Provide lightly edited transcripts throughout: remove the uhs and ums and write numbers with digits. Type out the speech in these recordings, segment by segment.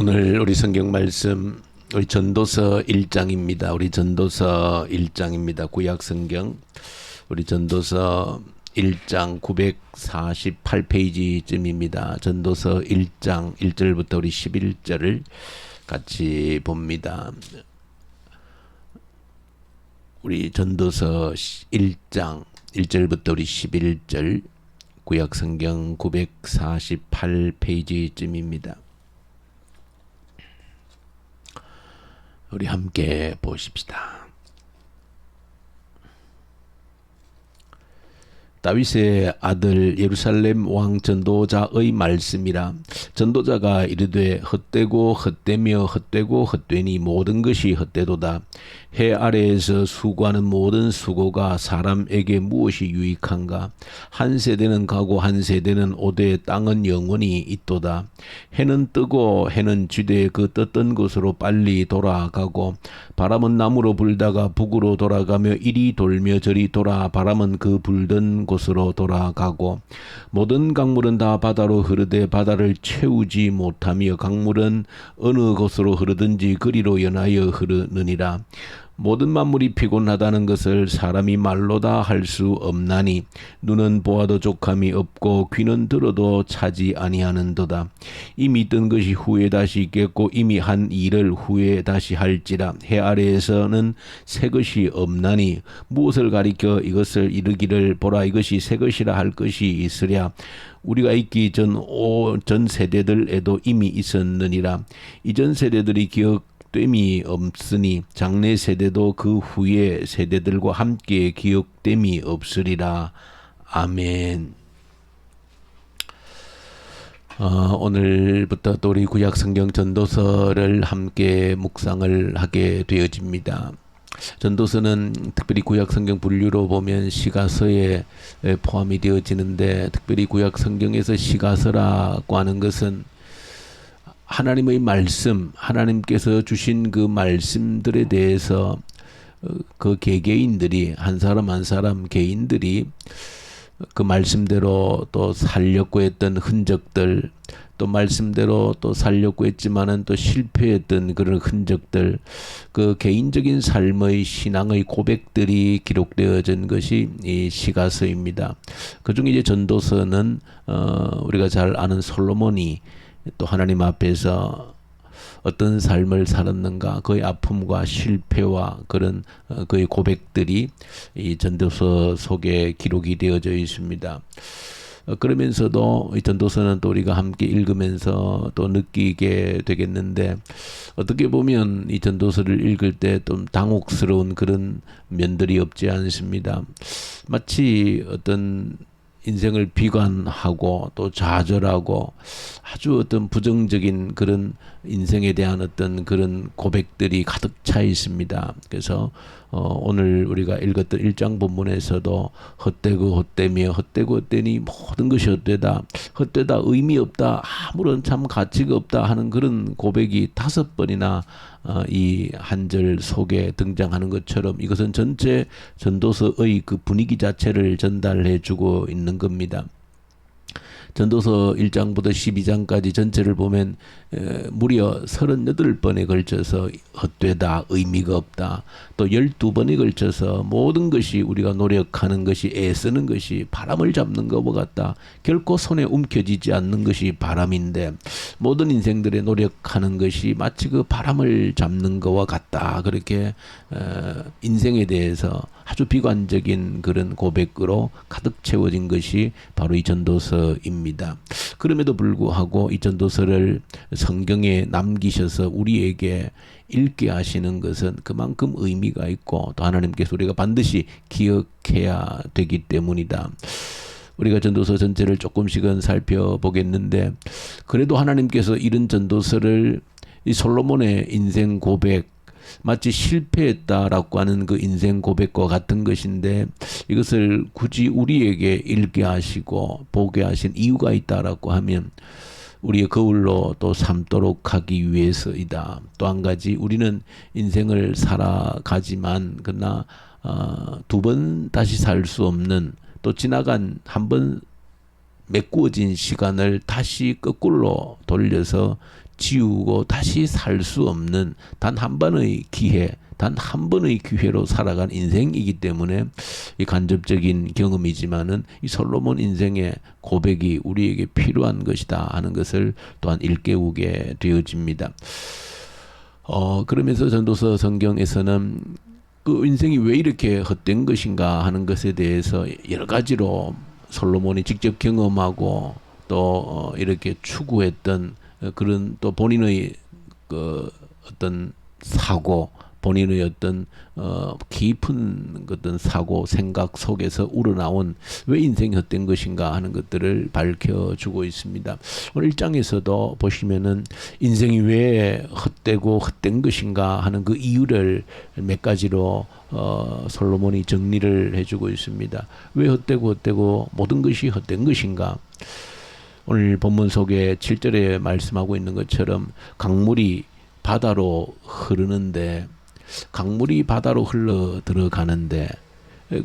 오늘 우리 성경 말씀 우리 전도서 1장입니다. 우리 전도서 1장입니다. 구약 성경 우리 전도서 1장 948페이지쯤입니다. 전도서 1장 1절부터 우리 11절을 같이 봅니다. 우리 전도서 1장 1절부터 우리 11절 구약 성경 948페이지쯤입니다. 우리 함께 보십시다. 다윗의 아들 예루살렘 왕 전도자의 말씀이라. 전도자가 이르되 헛되고 헛되며 헛되고 헛되니 모든 것이 헛되도다. 해 아래에서 수고하는 모든 수고가 사람에게 무엇이 유익한가? 한 세대는 가고 한 세대는 오되 땅은 영원히 있도다. 해는 뜨고 해는 쥐되 그 떴던 곳으로 빨리 돌아가고 바람은 남으로 불다가 북으로 돌아가며 이리 돌며 저리 돌아 바람은 그 불던 곳으로 돌아가고 모든 강물은 다 바다로 흐르되 바다를 채우지 못하며 강물은 어느 곳으로 흐르든지 그리로 연하여 흐르느니라. 모든 만물이 피곤하다는 것을 사람이 말로 다 할 수 없나니 눈은 보아도 족함이 없고 귀는 들어도 차지 아니하는도다. 이미 뜬 것이 후에 다시 있겠고 이미 한 일을 후에 다시 할지라. 해 아래에서는 새 것이 없나니 무엇을 가리켜 이것을 이르기를 보라 이것이 새 것이라 할 것이 있으랴. 우리가 있기 전 세대들에도 이미 있었느니라. 이전 세대들이 기억됨이 없으니 장래 세대도 그 후의 세대들과 함께 기억됨이 없으리라. 아멘. 오늘부터 또 우리 구약 성경 전도서를 함께 묵상을 하게 되어집니다. 전도서는 특별히 구약 성경 분류로 보면 시가서에 포함이 되어지는데, 특별히 구약 성경에서 시가서라고 하는 것은 하나님의 말씀, 하나님께서 주신 그 말씀들에 대해서 그 개개인들이 한 사람 한 사람 개인들이 그 말씀대로 또 살려고 했던 흔적들, 또 말씀대로 또 살려고 했지만은 또 실패했던 그런 흔적들, 그 개인적인 삶의 신앙의 고백들이 기록되어진 것이 이 시가서입니다. 그중에 이제 전도서는 우리가 잘 아는 솔로몬이 또 하나님 앞에서 어떤 삶을 살았는가, 그의 아픔과 실패와 그런 그의 고백들이 이 전도서 속에 기록이 되어져 있습니다. 그러면서도 이 전도서는 또 우리가 함께 읽으면서 또 느끼게 되겠는데, 어떻게 보면 이 전도서를 읽을 때 좀 당혹스러운 그런 면들이 없지 않습니다. 마치 어떤 인생을 비관하고 또 좌절하고 아주 어떤 부정적인 그런 인생에 대한 어떤 그런 고백들이 가득 차 있습니다. 그래서 오늘 우리가 읽었던 1장 본문에서도 헛되고 헛되며 헛되고 헛되니 모든 것이 헛되다, 헛되다, 의미 없다, 아무런 참 가치가 없다 하는 그런 고백이 5번이나 이 한 절 속에 등장하는 것처럼 이것은 전체 전도서의 그 분위기 자체를 전달해 주고 있는 겁니다. 전도서 1장부터 12장까지 전체를 보면 무려 38번에 걸쳐서 헛되다, 의미가 없다, 또 12번에 걸쳐서 모든 것이 우리가 노력하는 것이, 애쓰는 것이 바람을 잡는 것과 같다, 결코 손에 움켜쥐지 않는 것이 바람인데 모든 인생들의 노력하는 것이 마치 그 바람을 잡는 것과 같다, 그렇게 인생에 대해서 아주 비관적인 그런 고백으로 가득 채워진 것이 바로 이 전도서입니다. 그럼에도 불구하고 이 전도서를 성경에 남기셔서 우리에게 읽게 하시는 것은 그만큼 의미가 있고 또 하나님께서 우리가 반드시 기억해야 되기 때문이다. 우리가 전도서 전체를 조금씩은 살펴보겠는데, 그래도 하나님께서 이런 전도서를 이 솔로몬의 인생 고백, 마치 실패했다라고 하는 그 인생 고백과 같은 것인데, 이것을 굳이 우리에게 읽게 하시고 보게 하신 이유가 있다라고 하면 우리의 거울로 또 삼도록 하기 위해서이다. 또 한 가지, 우리는 인생을 살아가지만 그러나 2번 다시 살 수 없는, 또 지나간 한 번 메꾸어진 시간을 다시 거꾸로 돌려서 지우고 다시 살 수 없는 단 한 번의 기회, 단 한 번의 기회로 살아간 인생이기 때문에 이 간접적인 경험이지만은 이 솔로몬 인생의 고백이 우리에게 필요한 것이다 하는 것을 또한 일깨우게 되어집니다. 그러면서 전도서 성경에서는 그 인생이 왜 이렇게 헛된 것인가 하는 것에 대해서 여러 가지로 솔로몬이 직접 경험하고 또 이렇게 추구했던 그런 또 본인의 그 어떤 사고, 본인의 어떤 깊은 어떤 사고, 생각 속에서 우러나온 왜 인생이 헛된 것인가 하는 것들을 밝혀주고 있습니다. 오늘 1장에서도 보시면은 인생이 왜 헛되고 헛된 것인가 하는 그 이유를 몇 가지로 솔로몬이 정리를 해주고 있습니다. 왜 헛되고 모든 것이 헛된 것인가? 오늘 본문 속에 7절에 말씀하고 있는 것처럼 강물이 바다로 흐르는데, 강물이 바다로 흘러 들어가는데,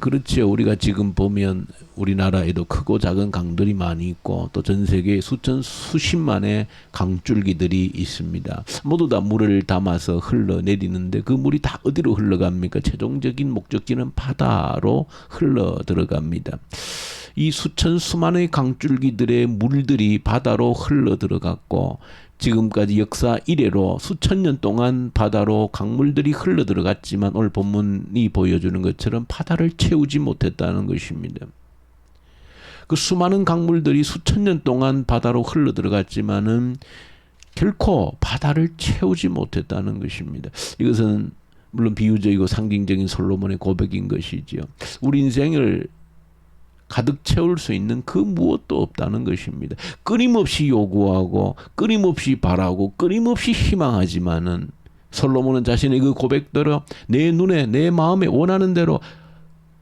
그렇죠. 우리가 지금 보면 우리나라에도 크고 작은 강들이 많이 있고 또 전 세계에 수천 수십만의 강줄기들이 있습니다. 모두 다 물을 담아서 흘러내리는데 그 물이 다 어디로 흘러갑니까? 최종적인 목적지는 바다로 흘러 들어갑니다. 이 수천 수만의 강줄기들의 물들이 바다로 흘러 들어갔고 지금까지 역사 이래로 수천 년 동안 바다로 강물들이 흘러 들어갔지만 오늘 본문이 보여주는 것처럼 바다를 채우지 못했다는 것입니다. 그 수많은 강물들이 수천 년 동안 바다로 흘러 들어갔지만은 결코 바다를 채우지 못했다는 것입니다. 이것은 물론 비유적이고 상징적인 솔로몬의 고백인 것이죠. 우리 인생을 가득 채울 수 있는 그 무엇도 없다는 것입니다. 끊임없이 요구하고 끊임없이 바라고 끊임없이 희망하지만은 솔로몬은 자신의 그 고백대로 내 눈에 내 마음에 원하는 대로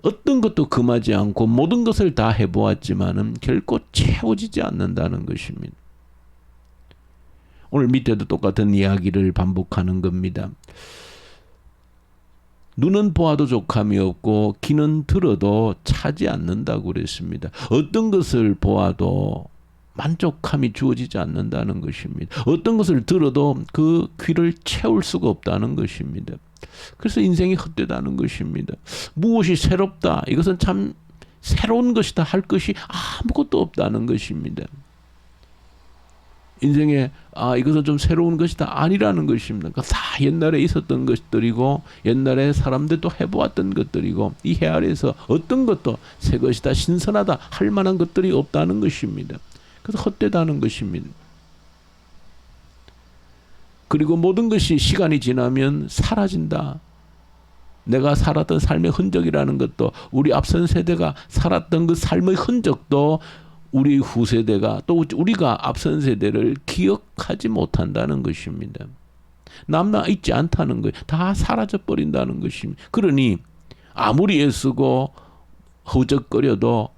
어떤 것도 금하지 않고 모든 것을 다 해보았지만은 결코 채워지지 않는다는 것입니다. 오늘 밑에도 똑같은 이야기를 반복하는 겁니다. 눈은 보아도 족함이 없고 귀는 들어도 차지 않는다고 그랬습니다. 어떤 것을 보아도 만족함이 주어지지 않는다는 것입니다. 어떤 것을 들어도 그 귀를 채울 수가 없다는 것입니다. 그래서 인생이 헛되다는 것입니다. 무엇이 새롭다, 이것은 참 새로운 것이다 할 것이 아무것도 없다는 것입니다. 인생에 이것은 좀 새로운 것이다 아니라는 것입니다. 그러니까 다 옛날에 있었던 것들이고 옛날에 사람들도 해보았던 것들이고 이 해 아래에서 어떤 것도 새 것이다 신선하다 할 만한 것들이 없다는 것입니다. 그래서 헛되다는 것입니다. 그리고 모든 것이 시간이 지나면 사라진다. 내가 살았던 삶의 흔적이라는 것도 우리 앞선 세대가 살았던 그 삶의 흔적도 우리 후세대가 또 우리가 앞선 세대를 기억하지 못한다는 것입니다. 남아있지 않다는 거예요. 다 사라져버린다는 것입니다. 그러니 아무리 애쓰고 허우적거려도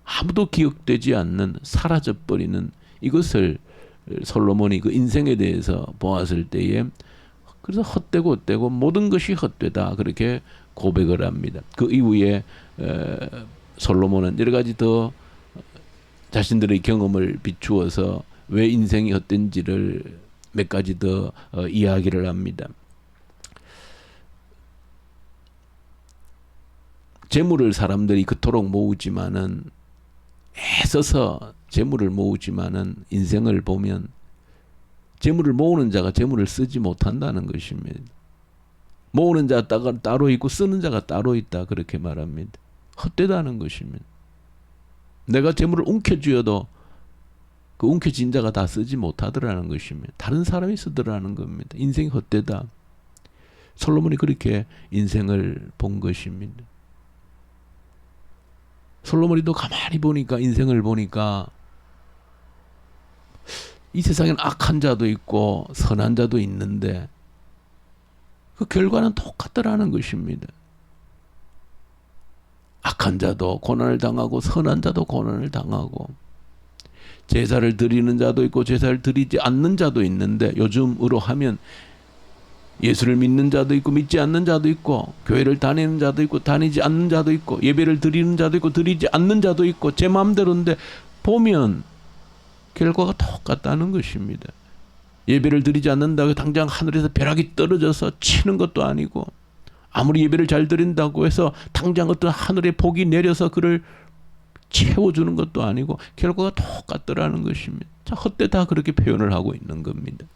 아무도 기억되지 않는 사라져버리는 이것을 솔로몬이 그 인생에 대해서 보았을 때에 그래서 헛되고 모든 것이 헛되다 그렇게 고백을 합니다. 그 이후에 솔로몬은 여러 가지 더 자신들의 경험을 비추어서 왜 인생이 헛된지를 몇 가지 더 이야기를 합니다. 재물을 사람들이 그토록 모으지만은 애써서 재물을 모으지만은 인생을 보면 재물을 모으는 자가 재물을 쓰지 못한다는 것입니다. 모으는 자가 따로 있고 쓰는 자가 따로 있다 그렇게 말합니다. 헛되다는 것입니다. 내가 재물을 움켜쥐어도 그 움켜쥔 자가 다 쓰지 못하더라는 것입니다. 다른 사람이 쓰더라는 겁니다. 인생이 헛되다. 솔로몬이 그렇게 인생을 본 것입니다. 솔로몬이 또 가만히 보니까 인생을 보니까 이 세상에는 악한 자도 있고 선한 자도 있는데 그 결과는 똑같더라는 것입니다. 악한 자도 고난을 당하고 선한 자도 고난을 당하고 제사를 드리는 자도 있고 제사를 드리지 않는 자도 있는데 요즘으로 하면 예수를 믿는 자도 있고 믿지 않는 자도 있고 교회를 다니는 자도 있고 다니지 않는 자도 있고 예배를 드리는 자도 있고 드리지 않는 자도 있고 제 마음대로인데 보면 결과가 똑같다는 것입니다. 예배를 드리지 않는다고 당장 하늘에서 벼락이 떨어져서 치는 것도 아니고, 아무리 예배를 잘 드린다고 해서 당장 어떤 하늘의 복이 내려서 그를 채워주는 것도 아니고 결과가 똑같더라는 것입니다. 자, 헛되이 다 그렇게 표현을 하고 있는 겁니다.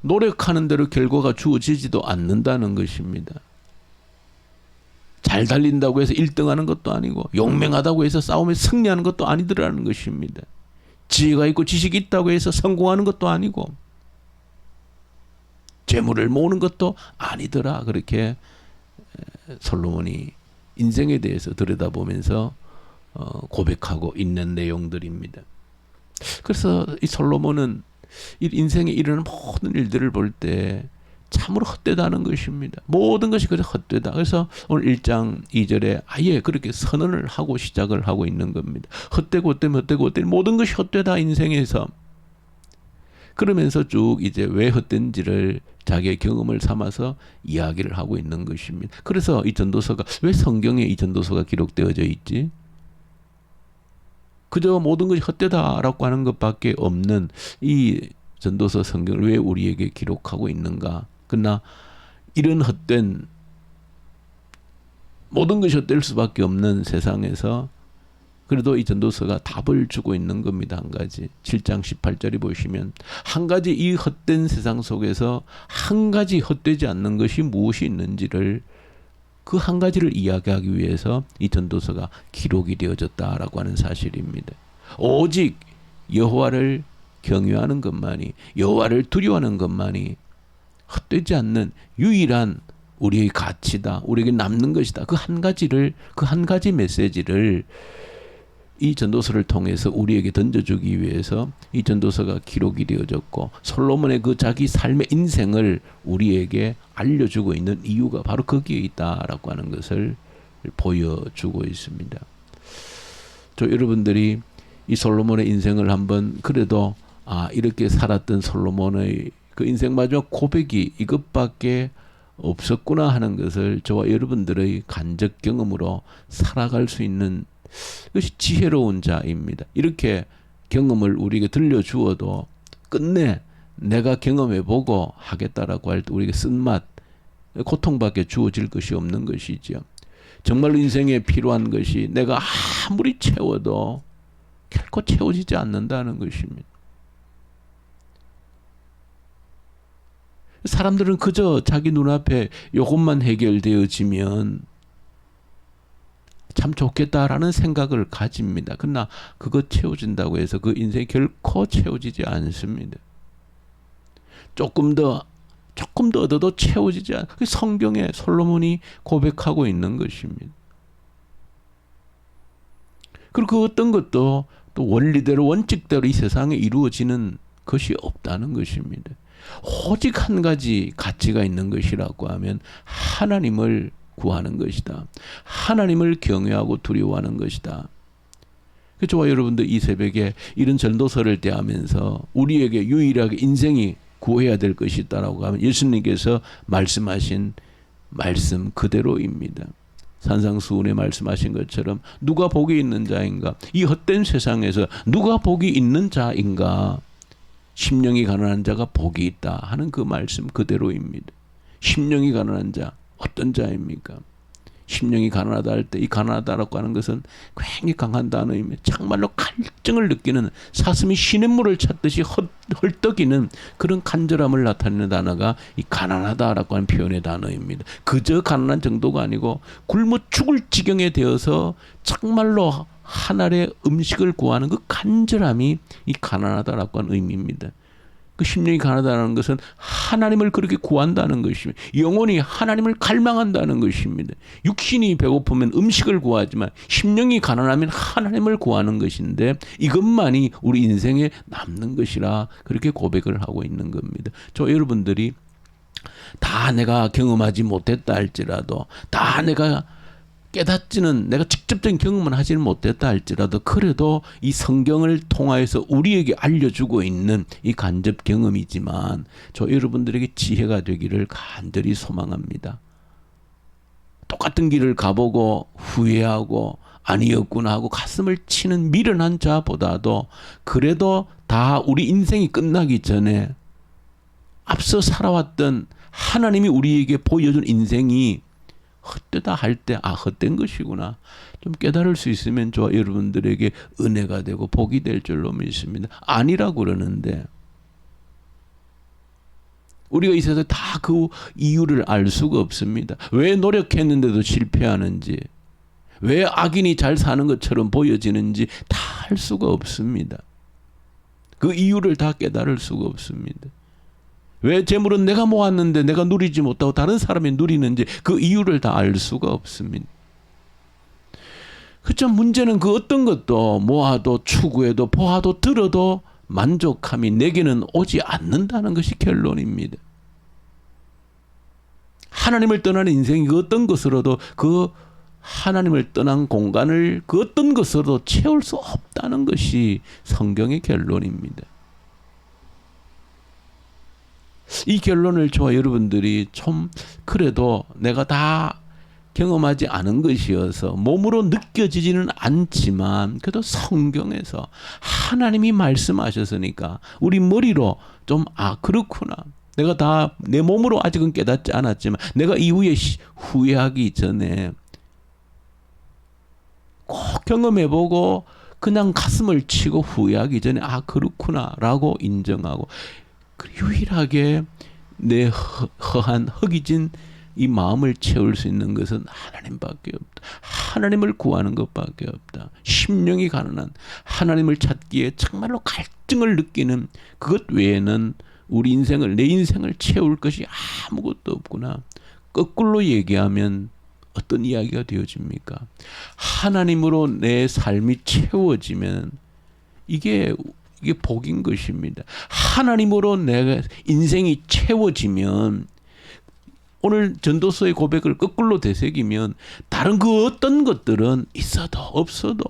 노력하는 대로 결과가 주어지지도 않는다는 것입니다. 잘 달린다고 해서 1등하는 것도 아니고, 용맹하다고 해서 싸움에 승리하는 것도 아니더라는 것입니다. 지혜가 있고 지식이 있다고 해서 성공하는 것도 아니고, 재물을 모으는 것도 아니더라. 그렇게 솔로몬이 인생에 대해서 들여다보면서 고백하고 있는 내용들입니다. 그래서 이 솔로몬은 인생에 일어나는 모든 일들을 볼 때 참으로 헛되다는 것입니다. 모든 것이 그저 헛되다. 그래서 오늘 1장 2절에 아예 그렇게 선언을 하고 시작을 하고 있는 겁니다. 헛되고 헛되면 헛되고 헛되면 모든 것이 헛되다 인생에서. 그러면서 쭉 이제 왜 헛된지를 자기의 경험을 삼아서 이야기를 하고 있는 것입니다. 그래서 이 전도서가, 왜 성경에 이 전도서가 기록되어져 있지? 그저 모든 것이 헛되다라고 하는 것밖에 없는 이 전도서 성경을 왜 우리에게 기록하고 있는가? 그러나 이런 헛된, 모든 것이 헛될 수밖에 없는 세상에서 그래도 이 전도서가 답을 주고 있는 겁니다. 한 가지. 7장 18절이 보시면 한 가지, 이 헛된 세상 속에서 한 가지 헛되지 않는 것이 무엇이 있는지를, 그 한 가지를 이야기하기 위해서 이 전도서가 기록이 되어졌다라고 하는 사실입니다. 오직 여호와를 경외하는 것만이, 여호와를 두려워하는 것만이 헛되지 않는 유일한 우리의 가치다, 우리에게 남는 것이다. 그 한 가지를, 그 한 가지 메시지를 이 전도서를 통해서 우리에게 던져주기 위해서 이 전도서가 기록이 되어졌고, 솔로몬의 그 자기 삶의 인생을 우리에게 알려주고 있는 이유가 바로 거기에 있다라고 하는 것을 보여주고 있습니다. 저 여러분들이 이 솔로몬의 인생을 한번, 그래도 이렇게 살았던 솔로몬의 그 인생 마지막 고백이 이것밖에 없었구나 하는 것을 저와 여러분들의 간접 경험으로 살아갈 수 있는 그것이 지혜로운 자입니다. 이렇게 경험을 우리에게 들려주어도 끝내 내가 경험해보고 하겠다라고 할 때 우리에게 쓴맛, 고통밖에 주어질 것이 없는 것이죠. 정말로 인생에 필요한 것이 내가 아무리 채워도 결코 채워지지 않는다는 것입니다. 사람들은 그저 자기 눈앞에 이것만 해결되어지면 참 좋겠다라는 생각을 가집니다. 그러나 그거 채워진다고 해서 그 인생이 결코 채워지지 않습니다. 조금 더 얻어도 채워지지 않아요. 성경에 솔로몬이 고백하고 있는 것입니다. 그리고 그 어떤 것도 또 원리대로 원칙대로 이 세상에 이루어지는 것이 없다는 것입니다. 오직 한 가지 가치가 있는 것이라고 하면 하나님을 구하는 것이다. 하나님을 경외하고 두려워하는 것이다. 저와 여러분들 이 새벽에 이런 전도서를 대하면서 우리에게 유일하게 인생이 구해야 될 것이 있다라고 하면 예수님께서 말씀하신 말씀 그대로입니다. 산상수훈에 말씀하신 것처럼 누가 복이 있는 자인가? 이 헛된 세상에서 누가 복이 있는 자인가? 심령이 가난한 자가 복이 있다 하는 그 말씀 그대로입니다. 심령이 가난한 자, 어떤 자입니까? 심령이 가난하다 할 때 이 가난하다라고 하는 것은 굉장히 강한 단어입니다. 정말로 갈증을 느끼는, 사슴이 시냇물을 찾듯이 헐떡이는 그런 간절함을 나타내는 단어가 이 가난하다라고 하는 표현의 단어입니다. 그저 가난한 정도가 아니고 굶어 죽을 지경에 되어서 정말로 한 알의 음식을 구하는 그 간절함이 이 가난하다라고 하는 의미입니다. 그 심령이 가난하다는 것은 하나님을 그렇게 구한다는 것입니다. 영혼이 하나님을 갈망한다는 것입니다. 육신이 배고프면 음식을 구하지만 심령이 가난하면 하나님을 구하는 것인데 이것만이 우리 인생에 남는 것이라 그렇게 고백을 하고 있는 겁니다. 저 여러분들이 다 내가 경험하지 못했다 할지라도, 다 내가 깨닫지는, 내가 직접적인 경험은 하지는 못했다 할지라도 그래도 이 성경을 통하여서 우리에게 알려주고 있는 이 간접 경험이지만 저 여러분들에게 지혜가 되기를 간절히 소망합니다. 똑같은 길을 가보고 후회하고 아니었구나 하고 가슴을 치는 미련한 자보다도 그래도 다 우리 인생이 끝나기 전에 앞서 살아왔던 하나님이 우리에게 보여준 인생이 헛되다 할 때 헛된 것이구나 좀 깨달을 수 있으면 저와 여러분들에게 은혜가 되고 복이 될 줄로 믿습니다. 아니라고 그러는데 우리가 이 세상에 다 그 이유를 알 수가 없습니다. 왜 노력했는데도 실패하는지, 왜 악인이 잘 사는 것처럼 보여지는지 다 알 수가 없습니다. 그 이유를 다 깨달을 수가 없습니다. 왜 재물은 내가 모았는데 내가 누리지 못하고 다른 사람이 누리는지 그 이유를 다 알 수가 없습니다. 그렇죠. 문제는 그 어떤 것도 모아도 추구해도 보아도 들어도 만족함이 내게는 오지 않는다는 것이 결론입니다. 하나님을 떠나는 인생이 그 어떤 것으로도 그 하나님을 떠난 공간을 그 어떤 것으로도 채울 수 없다는 것이 성경의 결론입니다. 이 결론을 저와 여러분들이 좀 그래도 내가 다 경험하지 않은 것이어서 몸으로 느껴지지는 않지만 그래도 성경에서 하나님이 말씀하셨으니까 우리 머리로 좀 그렇구나. 내가 다 내 몸으로 아직은 깨닫지 않았지만 내가 이후에 후회하기 전에 꼭 경험해보고 그냥 가슴을 치고 후회하기 전에 그렇구나 라고 인정하고 유일하게 내 허한 허기진 이 마음을 채울 수 있는 것은 하나님밖에 없다. 하나님을 구하는 것밖에 없다. 심령이 가난한 하나님을 찾기에 정말로 갈증을 느끼는 그것 외에는 우리 인생을 내 인생을 채울 것이 아무것도 없구나. 거꾸로 얘기하면 어떤 이야기가 되어집니까? 하나님으로 내 삶이 채워지면 이게 복인 것입니다. 하나님으로 내 인생이 채워지면 오늘 전도서의 고백을 거꾸로 되새기면 다른 그 어떤 것들은 있어도 없어도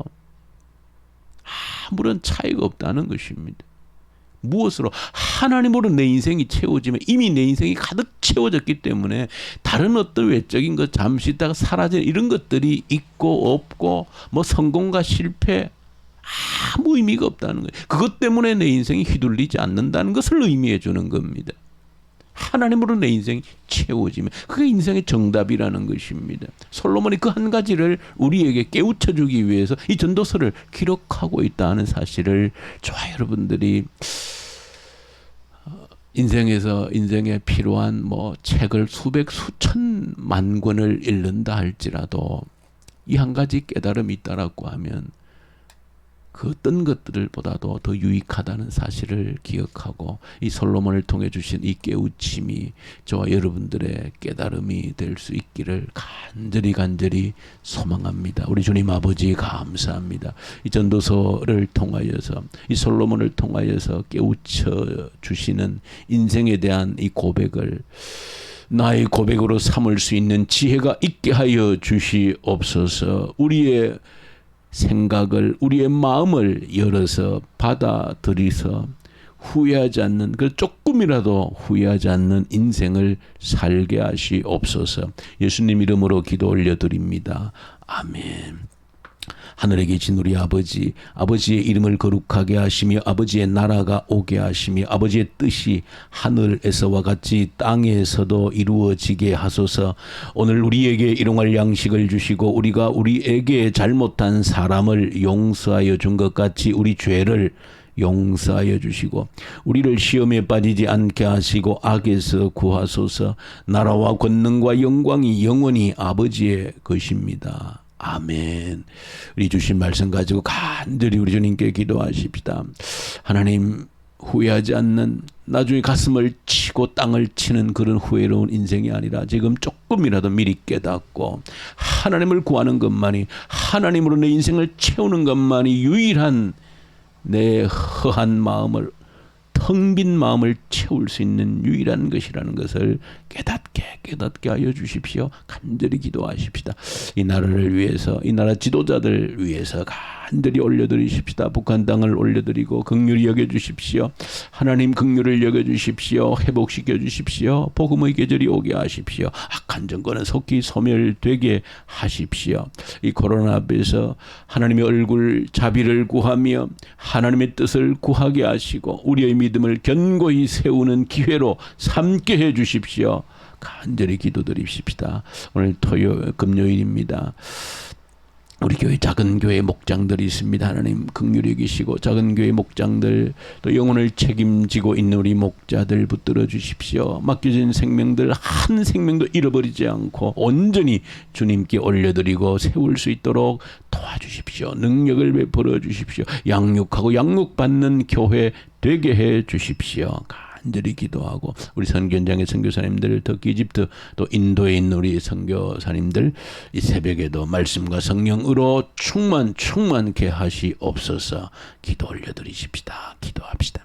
아무런 차이가 없다는 것입니다. 무엇으로? 하나님으로 내 인생이 채워지면 이미 내 인생이 가득 채워졌기 때문에 다른 어떤 외적인 것 잠시 있다가 사라지는 이런 것들이 있고 없고 뭐 성공과 실패 아무 의미가 없다는 거예요. 그것 때문에 내 인생이 휘둘리지 않는다는 것을 의미해 주는 겁니다. 하나님으로 내 인생이 채워지면 그게 인생의 정답이라는 것입니다. 솔로몬이 그 한 가지를 우리에게 깨우쳐주기 위해서 이 전도서를 기록하고 있다는 사실을 저와 여러분들이 인생에 필요한 책을 수백 수천만 권을 읽는다 할지라도 이 한 가지 깨달음이 있다라고 하면 그 어떤 것들보다도 더 유익하다는 사실을 기억하고 이 솔로몬을 통해 주신 이 깨우침이 저와 여러분들의 깨달음이 될 수 있기를 간절히 소망합니다. 우리 주님 아버지 감사합니다. 이 전도서를 통하여서 이 솔로몬을 통하여서 깨우쳐 주시는 인생에 대한 이 고백을 나의 고백으로 삼을 수 있는 지혜가 있게 하여 주시옵소서. 우리의 생각을 우리의 마음을 열어서 받아들이서 후회하지 않는 그 조금이라도 후회하지 않는 인생을 살게 하시옵소서. 예수님 이름으로 기도 올려드립니다. 아멘. 하늘에 계신 우리 아버지, 아버지의 이름을 거룩하게 하시며 아버지의 나라가 오게 하시며 아버지의 뜻이 하늘에서와 같이 땅에서도 이루어지게 하소서. 오늘 우리에게 일용할 양식을 주시고 우리가 우리에게 잘못한 사람을 용서하여 준 것 같이 우리 죄를 용서하여 주시고 우리를 시험에 빠지지 않게 하시고 악에서 구하소서. 나라와 권능과 영광이 영원히 아버지의 것입니다. 아멘. 우리 주신 말씀 가지고 간절히 우리 주님께 기도하십시다. 하나님, 후회하지 않는 나중에 가슴을 치고 땅을 치는 그런 후회로운 인생이 아니라 지금 조금이라도 미리 깨닫고 하나님을 구하는 것만이, 하나님으로 내 인생을 채우는 것만이 유일한 내 허한 마음을, 텅 빈 마음을 채울 수 있는 유일한 것이라는 것을 깨닫게 하여 주십시오. 간절히 기도하십시다. 이 나라를 위해서, 이 나라 지도자들 위해서 간절히 올려드리십시다. 북한 땅을 올려드리고 긍휼히 여겨주십시오. 하나님 긍휼을 여겨주십시오. 회복시켜 주십시오. 복음의 계절이 오게 하십시오. 악한 정권은 속히 소멸되게 하십시오. 이 코로나 앞에서 하나님의 얼굴 자비를 구하며 하나님의 뜻을 구하게 하시고 우리의 믿음을 견고히 세우는 기회로 삼게 해 주십시오. 간절히 기도드립시다. 오늘 금요일입니다. 우리 교회 작은 교회 목장들이 있습니다. 하나님 긍휼히 여기시고 작은 교회 목장들 또 영혼을 책임지고 있는 우리 목자들 붙들어 주십시오. 맡겨진 생명들 한 생명도 잃어버리지 않고 온전히 주님께 올려드리고 세울 수 있도록 도와주십시오. 능력을 베풀어 주십시오. 양육하고 양육받는 교회 되게 해 주십시오. 간절히 기도하고 우리 선교현장의 선교사님들, 특히 이집트 또 인도에 있는 우리 선교사님들 이 새벽에도 말씀과 성령으로 충만케 하시옵소서. 기도 올려드리십시다. 기도합시다.